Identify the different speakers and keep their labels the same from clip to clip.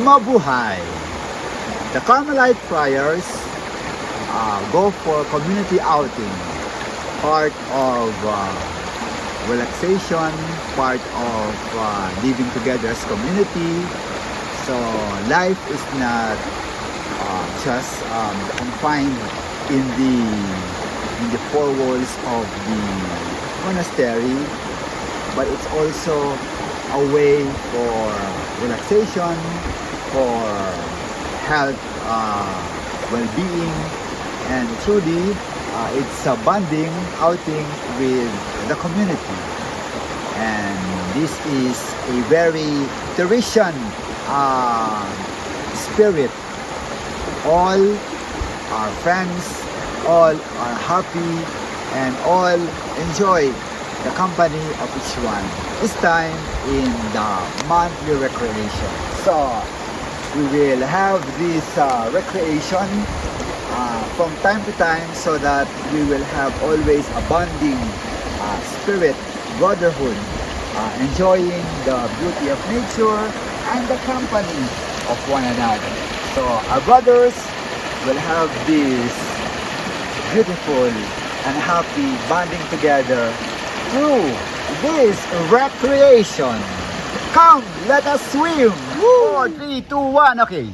Speaker 1: mabuhay. The Carmelite friars go for community outing, part of relaxation, part of living together as community. So life is not just confined in the four walls of the monastery, but it's also a way for relaxation, for health, well-being, and truly it's a bonding outing with the community. And this is a very Teresian spirit. All are friends, all are happy, and all enjoy the company of each one. This time in the monthly recreation. So we will have this recreation from time to time, so that we will have always a bonding spirit, brotherhood, enjoying the beauty of nature and the company of one another. So our brothers will have this beautiful and happy bonding together through this recreation. Come, let us swim! 4, 3, 2, 1, okay.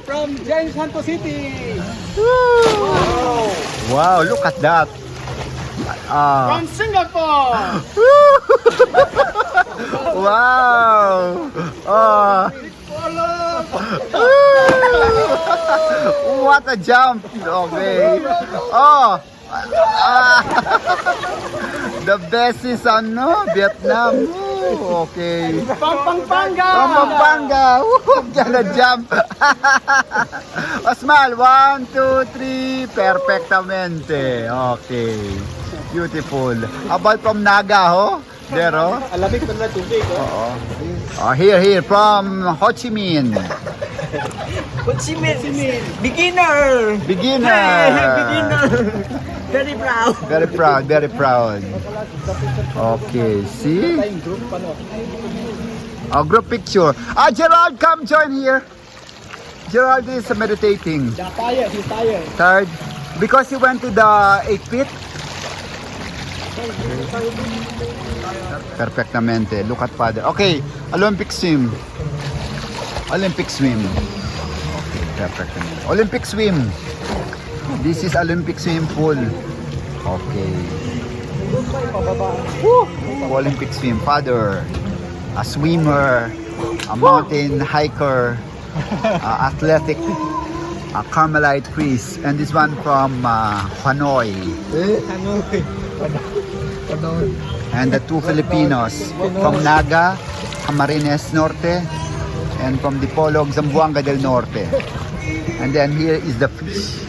Speaker 2: From James Santo City.
Speaker 1: Wow, look at that.
Speaker 2: From Singapore.
Speaker 1: Wow. What a jump. Okay. The best is Vietnam. Okay.
Speaker 2: Pampanga.
Speaker 1: Pampanga. Gonna jump. Osmal, 1, 2, 3. Perfectamente. Okay. Beautiful. About from Naga, ho? There, oh?
Speaker 2: Alamig pa na tubig.
Speaker 1: Oo. Here, from Ho Chi Minh.
Speaker 3: Ho Chi Minh. Beginner.
Speaker 1: Beginner.
Speaker 3: Very proud.
Speaker 1: Very proud. Okay, see? Group picture. Gerald, come join here. Gerald is meditating.
Speaker 2: He's tired.
Speaker 1: Tired? Because he went to the 8 feet? Perfectamente. Look at father. Okay, Olympic swim. Okay, perfectamente. Olympic swim. This is Olympic swim pool. Okay. Woo! Olympic swim. Father, a swimmer, a mountain hiker, athletic, a Carmelite priest, and this one from Hanoi. And the two Filipinos from Naga, Camarines Norte, and from Dipolog, Zamboanga del Norte. And then here is the fish.